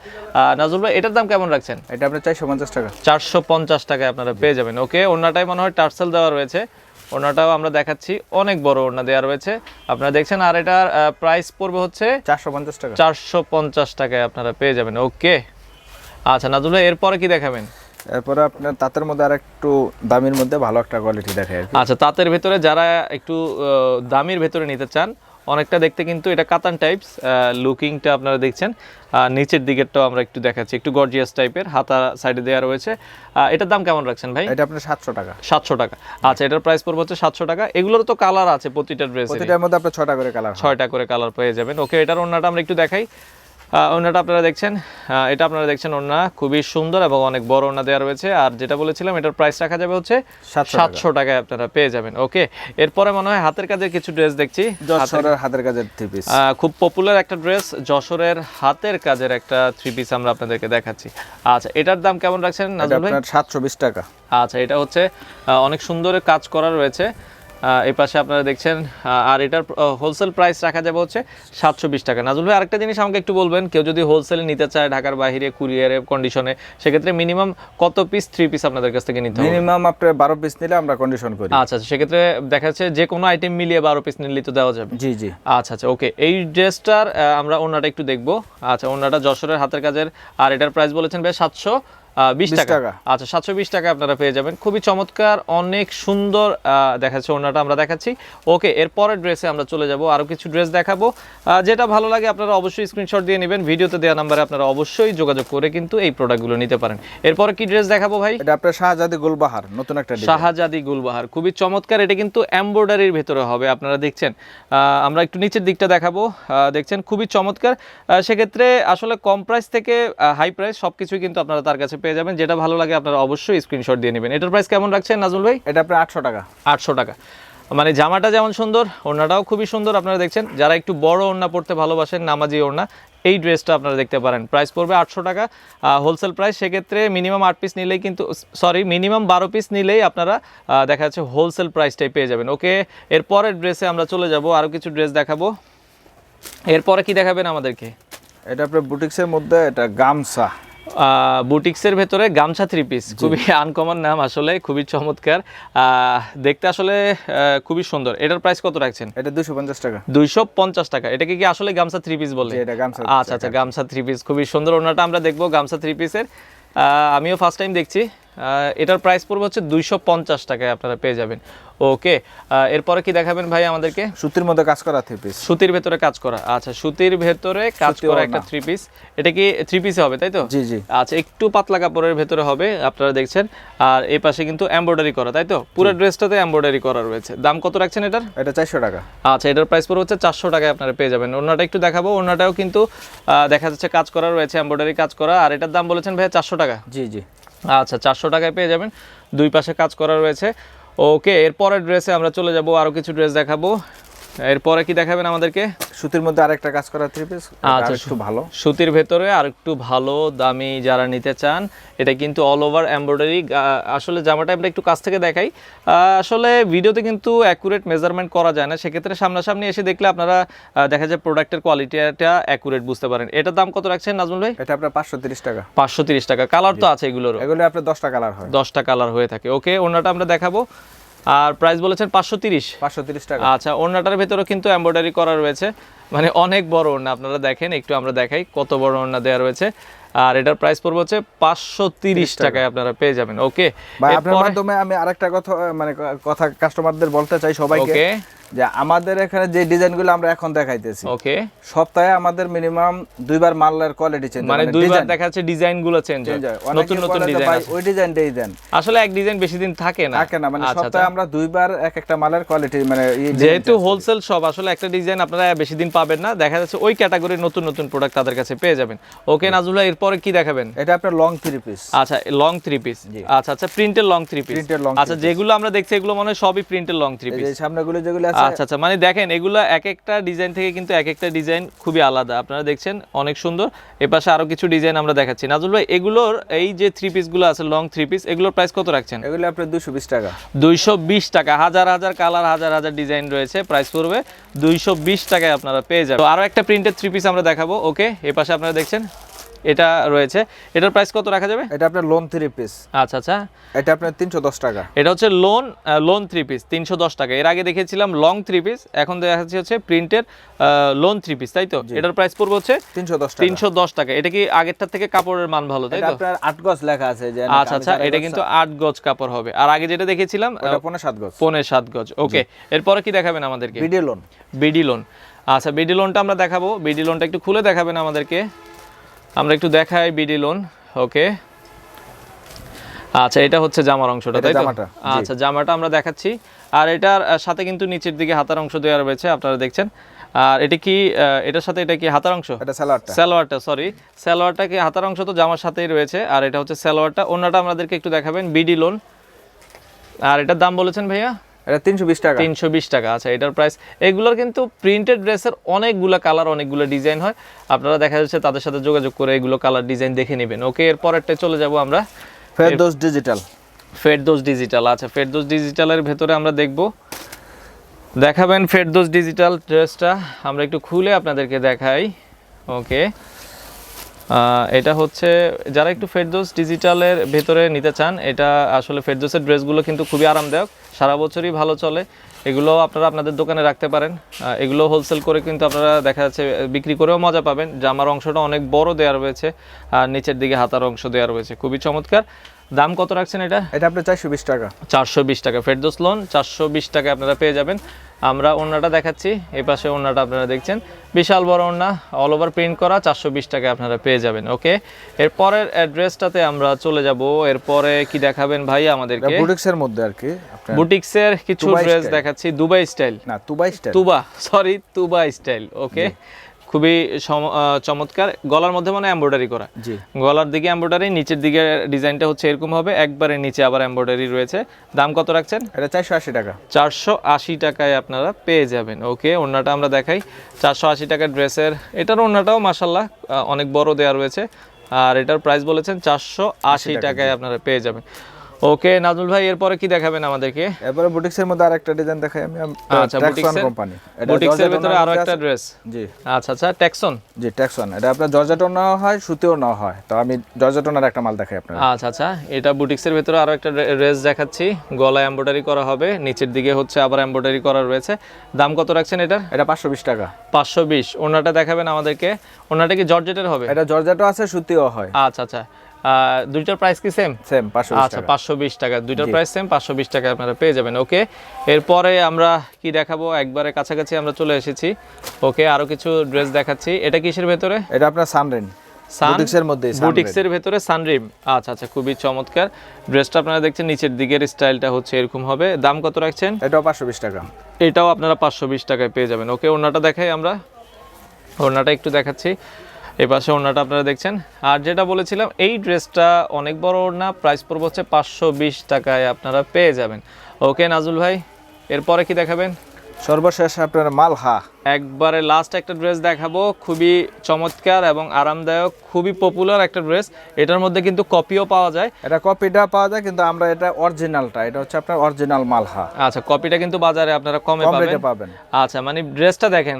নাজুল ভাই, এটার দাম কেমন রাখছেন? এটা আপনার 450 টাকা। 450 টাকায় আপনারা পেয়ে যাবেন। ওকে, ওড়নাটাই মনে হয় টার্সেল দেওয়া রয়েছে, ওড়নাটাও আমরা দেখাচ্ছি, অনেক বড় ওড়না দেওয়া রয়েছে আপনারা দেখছেন। আর এটার প্রাইস পড়বে হচ্ছে 450 টাকা। 450 টাকায় আপনারা পেয়ে যাবেন। ওকে, আচ্ছা নাজুল ভাই এরপরে কি দেখাবেন? এরপরে আপনার তাঁতের মধ্যে আর একটু দামের মধ্যে ভালো একটা কোয়ালিটি দেখায় আর কি। আচ্ছা, তাঁতের ভেতরে যারা একটু দামির ভেতরে নিতে চান, অনেকটা দেখতে কিন্তু এটা কাতান টাইপস, লুকিংটা আপনারা দেখছেন। নিচের দিকেরটাও আমরা একটু দেখাচ্ছি, একটু গর্জিয়াস টাইপের, হাতা সাইডে দেওয়া রয়েছে। এটার দাম কেমন রাখছেন ভাই? এটা আপনার 700 টাকা। 700 টাকা। আচ্ছা, এটার প্রাইস পড়বে হচ্ছে 700 টাকা। এগুলোর তো কালার আছে প্রতিটা ড্রেসে, প্রতিটার মধ্যে আপনার 6টা করে কালার, 6টা করে কালার পেয়ে যাবেন। ওকে, এটার ওড়নাটা আমরা একটু দেখাই। ওড়নাটা আপনারা দেখছেন, এটা আপনারা দেখছেন, ওড়না খুবই সুন্দর এবং অনেক বড় ওড়না দেওয়া রয়েছে। আর যেটা বলেছিলাম এটার প্রাইস রাখা যাবে হচ্ছে 700 টাকায় আপনারা পেয়ে যাবেন। ওকে, এরপরে মনে হয় হাতের কাজের কিছু ড্রেস দেখছি। যশোরের হাতের কাজের থ্রি পিস, খুব পপুলার একটা ড্রেস, যশোরের হাতের কাজের একটা থ্রি পিস আমরা আপনাদেরকে দেখাচ্ছি। আচ্ছা, এটার দাম কেমন রাখছেন নাজমুল ভাই? 720 টাকা। আচ্ছা, এটা হচ্ছে অনেক সুন্দর কাজ করা রয়েছে এই পাশে আপনারা দেখছেন। আর এটার হোলসেল প্রাইস রাখা যাবে হচ্ছে 720 টাকা। নাজুল ভাই আরেকটা জিনিস আমাকে একটু বলবেন, কেউ যদি হোলসেলে নিতে চায় ঢাকার বাইরে কুরিয়ারে কন্ডিশনে, সেক্ষেত্রে মিনিমাম কত পিস থ্রি পিস আপনাদের কাছ থেকে নিতে হবে? মিনিমাম আপনি 12 পিস নিলে আমরা কন্ডিশন করি। আচ্ছা, সেক্ষেত্রে দেখা যাচ্ছে যে কোনো আইটেম মিলিয়ে 12 পিস নিলে তো দেওয়া যাবে। জি জি। আচ্ছা আচ্ছা, ওকে। এই ড্রেসটার আমরা ওড়নাটা একটু দেখবো। আচ্ছা, ওড়নাটা যশোরের হাতের কাজের, আর এটার প্রাইস বলেছেন ভাই 720 টাকা। আচ্ছা, 720 টাকা আপনারা পেয়ে যাবেন। খুবই চমৎকার, অনেক সুন্দর দেখাচ্ছে ওড়নাটা আমরা দেখাচ্ছি। ওকে, এরপরের ড্রেসে আমরা চলে যাব, আরও কিছু ড্রেস দেখাবো। যেটা ভালো লাগে আপনারা অবশ্যই স্ক্রিনশট দিয়ে নেবেন, ভিডিওতে দেওয়া নাম্বারে আপনারা অবশ্যই যোগাযোগ করে কিন্তু এই প্রোডাক্টগুলো নিতে পারেন। এরপরে কি ড্রেস দেখাবো ভাই? এটা আপনার শাহজাদি গুলবাহার, নতুন একটা ডিজাইন। শাহজাদি গুলবাহার খুবই চমৎকার, এটা কিন্তু এমব্রয়ডারির ভেতরে হবে আপনারা দেখছেন। আমরা একটু নিচের দিকটা দেখাবো, দেখছেন খুবই চমৎকার। সেক্ষেত্রে আসলে কম প্রাইস থেকে হাই প্রাইস সবকিছুই কিন্তু আপনারা তার কাছে পেয়ে যাবেন। যেটা ভালো লাগে আপনারা অবশ্যই স্ক্রিনশট দিয়ে নেবেন। এটার প্রাইস কেমন রাখছেন নাজমুল ভাই? এটা আপনার 800 টাকা। 800 টাকা। মানে জামাটা যেমন সুন্দর, ওড়নাটাও খুবই সুন্দর আপনারা দেখছেন। যারা একটু বড় ওড়না পড়তে ভালোবাসেন, নামাজি ওড়না, এই ড্রেসটা আপনারা দেখতে পারেন। প্রাইস পড়বে 800 টাকা হোলসেল প্রাইস। সেক্ষেত্রে মিনিমাম 8 পিস নিলেই কিন্তু, সরি, মিনিমাম 12 পিস নিলেই আপনারা দেখা যাচ্ছে হোলসেল প্রাইসটাই পেয়ে যাবেন। ওকে, এরপরের ড্রেসে আমরা চলে যাব, আরও কিছু ড্রেস দেখাবো। এরপরে কি দেখাবেন আমাদেরকে? এটা আপনার বুটিক্সের মধ্যে, এটা গামছা, বুটিক্সের ভেতরে গামছা থ্রি পিস, খুবই আনকমন নাম আসলে, খুবই চমৎকার দেখতে, আসলে খুবই সুন্দর। এটার প্রাইস কত রাখছেন? এটা 250 টাকা। 250 টাকা। এটাকে কি আসলে গামছা থ্রি পিস বলে? এটা গামছা। আচ্ছা আচ্ছা, গামছা থ্রি পিস খুবই সুন্দর। ওনাটা আমরা দেখবো গামছা থ্রি পিসের, আমিও ফার্স্ট টাইম দেখছি। এটার প্রাইস পড়বে হচ্ছে 250 টাকায় আপনারা পেয়ে যাবেন। ওকে, এরপরে কি দেখাবেন ভাই আমাদেরকে? সুতির মধ্যে কাজ করা থ্রি পিস। সুতির ভেতরে কাজ করা, আচ্ছা, সুতির ভেতরে কাজ করা একটা থ্রি পিস। এটা কি থ্রি পিসে হবে তাই তো? জি জি। আচ্ছা, একটু পাতলা কাপড়ের ভেতরে হবে আপনারা দেখছেন। আর এই পাশে কিন্তু এমব্রয়ডারি করা, তাই তো? পুরো ড্রেসটাতে এমব্রয়ডারি করা রয়েছে। দাম কত রাখছেন এটার? এটা 400 টাকা। আচ্ছা, এটার প্রাইস পড়ে হচ্ছে 400 টাকায় আপনারা পেয়ে যাবেন। ওড়নাটা একটু দেখাবো, ওড়নাটাও কিন্তু দেখা যাচ্ছে কাজ করা রয়েছে, এমব্রয়ডারি কাজ করা। আর এটার দাম বলেছেন ভাই 400 টাকা। জি জি। আচ্ছা, 400 টাকায় পেয়ে যাবেন, দুই পাশে কাজ করা রয়েছে। ওকে, এরপরের ড্রেসে আমরা চলে যাব, আরও কিছু ড্রেস দেখাবো। এরপরে কি দেখাবেন আমাদেরকে? সুতির মধ্যে আরেকটা কাজ করা থ্রি পিস, আচ্ছা, একটু ভালো সুতির ভেতরে আর একটু ভালো দামি যারা নিতে চান, এটা কিন্তু অল ওভার এমব্রয়ডারি। আসলে জামাটা আমরা একটু কাছ থেকে দেখাই, আসলে ভিডিওতে কিন্তু অ্যাকুরেট মেজারমেন্ট করা যায় না, সেক্ষেত্রে সামনাসামনি এসে দেখলে আপনারা দেখা যায় প্রোডাক্টের কোয়ালিটিটা অ্যাকুরেট বুঝতে পারেন। এটার দাম কত রাখছেন নাজমুল ভাই? এটা আপনার 530 টাকা। 530 টাকা। কালার তো আছে এগুলোর? এগুলো আপনার 10টা কালার হয়। 10টা কালার হয়ে থাকে। ওকে, ওড়নাটা আমরা দেখাবো। আর প্রাইস বলেছেন 530 টাকা। আচ্ছা, ওড়নাটার ভেতরে কিন্তু এমব্রয়ডারি করা রয়েছে, মানে অনেক বড় ওড়না। আপনারা দেখেন, একটু আমরা দেখাই কত বড় ওড়না দেওয়া রয়েছে। আর এটার প্রাইস পড়বে হচ্ছে 530 টাকায় আপনারা পেয়ে যাবেন। ওকে, আপনার মাধ্যমে আমি আরেকটা কথা কাস্টমারদের বলতে চাই সবাইকে, যে আমাদের এখানে যে ডিজাইনগুলো আমরা এখন দেখাইতেছি, ওকে, সপ্তাহে আমাদের মিনিমাম দুইবার মালের কোয়ালিটি চেঞ্জ, মানে দুইবার দেখা যাচ্ছে ডিজাইনগুলো চেঞ্জ হয়, নতুন নতুন ডিজাইন আছে। ওই ডিজাইনটাই দেন, আসলে এক ডিজাইন বেশি দিন থাকে না, মানে সপ্তাহে আমরা দুইবার এক একটা মালের কোয়ালিটি, মানে যেহেতু হোলসেল শপ, আসলে একটা ডিজাইন আপনারা বেশি দিন পাবেন না, দেখা যাচ্ছে ওই ক্যাটাগরির নতুন নতুন প্রোডাক্ট তাদের কাছে পেয়ে যাবেন। ওকে নাজুল্লাহ, এরপরে কি দেখাবেন? এটা আপনার লং থ্রি পিস। আচ্ছা, লং থ্রি পিস। আচ্ছা আচ্ছা, প্রিন্টের লং থ্রি পিস। আচ্ছা, যেগুলো আমরা দেখছি এগুলো মনে হয় সবই প্রিন্টের লং থ্রি পিস। এই সামনেগুলো যেগুলো আছে, আচ্ছা আচ্ছা, মানে দেখেন এগুলো এক একটা ডিজাইন থেকে কিন্তু এক একটা ডিজাইন খুবই আলাদা। আপনারা দেখছেন অনেক সুন্দর। এপাশে আরো কিছু ডিজাইন আমরা দেখাচ্ছি। নাজুল ভাই, এগুলোর এই যে থ্রি পিস গুলো আছে, লং থ্রি পিস, এগুলোর প্রাইস কত রাখছেন? এগুলো আপনার 220 টাকা। 220 টাকা। হাজার হাজার কালার, হাজার হাজার ডিজাইন রয়েছে, প্রাইস পড়বে 220 টাকায় আপনারা পেয়ে যাবেন। তো আরো একটা প্রিন্টেড থ্রি পিস আমরা দেখাবো। ওকে, এপাশে আপনারা দেখছেন এটা রয়েছে, এটার প্রাইস কত রাখা যাবে? এটা আপনার লোন 3 পিস। আচ্ছা আচ্ছা, এটা আপনার 310 টাকা। এটা হচ্ছে লোন 3 পিস 310 টাকা। এর আগে দেখিয়েছিলাম লং 3 পিস, এখন দেখাচ্ছি হচ্ছে প্রিন্টের লোন 3 পিস, তাই তো? এটার প্রাইস পড়বে হচ্ছে 310 টাকা। 310 টাকা। এটা কি আগেরটার থেকে কাপড়ের মান ভালো, তাই এটা তো? আপনার 8 গজ লেখা আছে যে। আচ্ছা আচ্ছা, এটা কিন্তু 8 গজ কাপড় হবে। আর আগে যেটা দেখিয়েছিলাম এটা 5.5 গজ। 5.5 গজ। ওকে, এরপরে কি দেখাবেন আমাদেরকে? BD lawn. BD lawn. আচ্ছা, বিডি লোনটা আমরা দেখাবো। বিডি লোনটা একটু খুলে দেখাবেন আমাদেরকে, আমরা একটু দেখাই বিডি লোন। ওকে, আচ্ছা, এটা হচ্ছে জামার অংশটা, তাই তো? আচ্ছা, জামাটা আমরা দেখাচ্ছি। আর এটার সাথে কিন্তু নিচের দিকে হাতার অংশ দেওয়া রয়েছে, আপনারা দেখছেন। আর এটা কি এটার সাথে এটা কি হাতার অংশ? এটা সালোয়ারটা। সালোয়ারটা, সরি, সালোয়ারটা কি হাতার অংশ তো জামার সাথেই রয়েছে। আর এটা হচ্ছে সালোয়ারটা। ওন্নাটা আমাদেরকে একটু দেখাবেন, বিডি লোন। আর এটার দাম বলেছেন ভাইয়া? এটা 320 টাকা। 320 টাকা। আচ্ছা, এটার প্রাইস। এগুলোর কিন্তু প্রিন্টেড ড্রেসের অনেকগুলো কালার, অনেকগুলো ডিজাইন হয়, আপনারা দেখা যাচ্ছে তাদের সাথে যোগাযোগ করে এগুলো কালার ডিজাইন দেখে নেবেন। ওকে, এরপরটা চলে যাব আমরা ফেরদৌস ডিজিটাল। ফেরদৌস ডিজিটাল। আচ্ছা, ফেরদৌস ডিজিটালের ভেতরে আমরা দেখাবেন ফেরদৌস ডিজিটাল ড্রেসটা, আমরা একটু খুলে আপনাদেরকে দেখাই। ওকে, এটা হচ্ছে যারা একটু ফেরদৌস ডিজিটালের ভেতরে নিতে চান, এটা আসলে ফেরদৌসের ড্রেসগুলো কিন্তু খুবই আরামদায়ক, সারা বছরই ভালো চলে। এগুলো আপনারা আপনাদের দোকানে রাখতে পারেন। এগুলো হোলসেল করে কিন্তু আপনারা দেখা যাচ্ছে বিক্রি করেও মজা পাবেন। জামার অংশটা অনেক বড় দেওয়া রয়েছে, আর নিচের দিকে হাতার অংশ দেওয়া রয়েছে, খুবই চমৎকার। দাম কত রাখছেন এটা? এটা আপনার 420 টাকা। 420 টাকা। ফেরদৌস লোন 420 টাকায় আপনারা পেয়ে যাবেন। আমরা ওন্নাটা দেখাচ্ছি, এই পাশে ওন্নাটা আপনারা দেখছেন, বিশাল বড় ওন্না, অল ওভার প্রিন্ট করা, 420 টাকায় আপনারা পেয়ে যাবেন। ওকে, এরপরের অ্যাড্রেসটাতে আমরা চলে যাব। এরপরে কি দেখাবেন ভাই আমাদেরকে? বুটিক্সের মধ্যে আর কি, বুটিক্সের কিছু ড্রেস দেখাচ্ছি, দুবাই স্টাইল। না, তুবাই স্টাইল, তুবা স্টাইল। ওকে, খুবই চমৎকার। গলার মধ্যে মানে এমব্রয়ডারি করা, গলার দিকে এমব্রয়ডারি, নিচের দিকে ডিজাইনটা হচ্ছে এরকম হবে, একবারে নিচে আবার এমব্রয়ডারি রয়েছে। দাম কত রাখছেন? এটা 480 টাকা। 480 টাকায় আপনারা পেয়ে যাবেন। ওকে, ওন্নাটা আমরা দেখাই, 480 টাকার ড্রেসের। এটার ওন্নাটাও মাশাআল্লাহ অনেক বড় দেওয়া রয়েছে, আর এটার প্রাইস বলেছেন 480 টাকায় আপনারা পেয়ে যাবেন। ওকে নাজমুল ভাই, এরপরে কি দেখাবেন আমাদেরকে? এরপরে বুটিক্সের মধ্যে আরেকটা ডিজাইন দেখাই আমি। আচ্ছা, কোম্পানি, বুটিক্সের ভিতরে আরো একটা ড্রেস। জি, আচ্ছা আচ্ছা, ট্যাক্সন। জি, ট্যাক্সন। এটা আপনার জর্জেটও নেওয়া হয়, সুতিও নেওয়া হয়, তো আমি জর্জেটনের একটা মাল দেখাই আপনাদের। আচ্ছা আচ্ছা, এটা বুটিক্সের ভিতরে আরো একটা ড্রেস দেখাচ্ছি, গলায় এমব্রয়ডারি করা হবে, নিচের দিকে হচ্ছে আবার এমব্রয়ডারি করা রয়েছে। দাম কত রাখছেন এটার? এটা 520 টাকা। 520। ওন্নাটা দেখাবেন আমাদেরকে। ওন্নাটা কি জর্জেটের হবে? এটা জর্জেটও আছে, সুতিও হয়। আচ্ছা আচ্ছা, দুইটার প্রাইস কি সেম? 520 আচ্ছা, 520 টাকা, দুইটার প্রাইস সেম, 520 টাকা আপনারা পেয়ে যাবেন। ওকে, এরপরে আমরা কি দেখাবো, একবারে কাছাকাছি আমরা চলে এসেছি। ওকে, আরো কিছু ড্রেস দেখাচ্ছি। এটা কিসের ভেতরে? এটা আপনার সানরিম, বুটিক্সের মধ্যে। বুটিক্সের ভেতরে সানরিম। আচ্ছা আচ্ছা, খুবই চমৎকার ড্রেসটা। আপনারা দেখছেন নিচের দিকের স্টাইলটা হচ্ছে এরকম হবে। দাম কত রাখছেন? এটাও 520 টাকা। এটাও আপনারা 520 টাকায় পেয়ে যাবেন। ওকে, ওন্নাটা দেখাই আমরা, ওন্নাটা একটু দেখাচ্ছি, এই পাশে ওন্নাটা আপনারা দেখছেন। আর যেটা বলেছিলাম, এই ড্রেসটা অনেক বড় ওন্না, প্রাইস পড়বে হচ্ছে 520 টাকায় আপনারা পেয়ে যাবেন। ওকে নাজুল ভাই, এরপরে কি দেখাবেন? সর্বশেষ আপনার মালহা, একবারে লাস্ট একটা ড্রেস দেখাবো, খুবই চমৎকার এবং আরামদায়ক, খুবই পপুলার একটা ড্রেস। এটার মধ্যে কিন্তু কপিও পাওয়া যায়। এটা কপিটা পাওয়া যায়, কিন্তু আমরা এটা অরিজিনালটা, এটা হচ্ছে আপনার অরিজিনাল মালহা। আচ্ছা, কপিটা কিন্তু বাজারে আপনারা কমে পাবেন। আচ্ছা, মানে ড্রেসটা দেখেন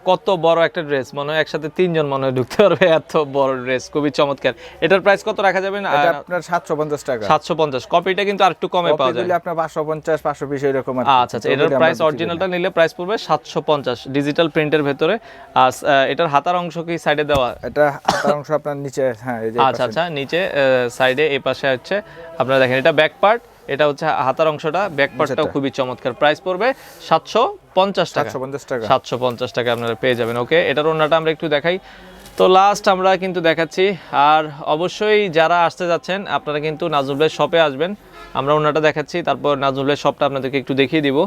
কত বড় একটা ড্রেস, মনে হয় একসাথে 3 জন মনে হয় ঢুকতে পারবে, এত বড় ড্রেস, খুবই চমৎকার। এটার প্রাইস কত রাখা যাবে? এটা আপনার 750 টাকা। 750। কপিটা কিন্তু আরেকটু কমে পাওয়া যায়, আপনার 550 520 এরকম। আচ্ছা আচ্ছা, এটার প্রাইস অরিজিনালটা নিলে প্রাইস পড়বে 750 ডিজিটাল প্রিন্টের ভেতরে। আর এটার হাতার অংশ কি সাইডে দেওয়া? এটা হাতার অংশ আপনার নিচে, হ্যাঁ, এই যে। আচ্ছা আচ্ছা, নিচে সাইডে এই পাশে হচ্ছে আপনারা দেখেন, এটা ব্যাক পার্ট, এটা হচ্ছে হাতার অংশটা, ব্যাক পার্টটাও খুবই চমৎকার। প্রাইস পড়বে 750 টাকা। 750 টাকা আপনারা পেয়ে যাবেন। ওকে, এটার ওন্নাটা আমরা একটু দেখাই। তো লাস্ট আমরা কিন্তু দেখাচ্ছি। আর অবশ্যই যারা আসতে যাচ্ছেন আপনারা কিন্তু নাজমুল ভাইয়ের শপে আসবেন। আমরা ওন্নাটা দেখাচ্ছি, তারপর নাজমুল ভাইয়ের শপটা আপনাদেরকে একটু দেখিয়ে দিব।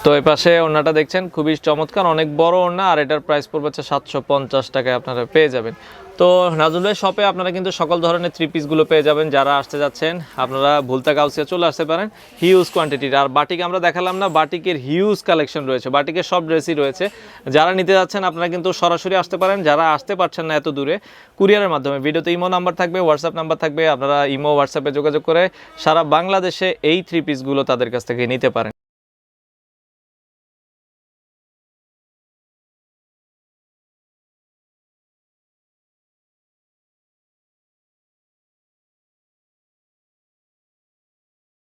তো এই পাশে ওন্নাটা দেখছেন, খুবই চমৎকার, অনেক বড় ওন্না, আর এটার প্রাইস পড়বে হচ্ছে 750 টাকায় আপনারা পেয়ে যাবেন। তো নাজমুল ভাই শপে আপনারা কিন্তু সকল ধরনের 3 পিসগুলো পেয়ে যাবেন। যারা আসতে যাচ্ছেন আপনারা ভুলতা গাউসিয়া চলে আসতে পারেন, হিউজ কোয়ান্টিটির। আর বাটিক আমরা দেখালাম না, বাটিকের হিউজ কালেকশন রয়েছে, বাটিকের সব ড্রেসই রয়েছে। যারা নিতে যাচ্ছেন আপনারা কিন্তু সরাসরি আসতে পারেন, যারা আসতে পারছেন না এত দূরে, কুরিয়ারের মাধ্যমে। ভিডিওতে ইমো নাম্বার থাকবে, হোয়াটসঅ্যাপ নাম্বার থাকবে, আপনারা ইমো হোয়াটসঅ্যাপে যোগাযোগ করে সারা বাংলাদেশে এই 3 পিসগুলো তাদের কাছ থেকে নিতে পারেন।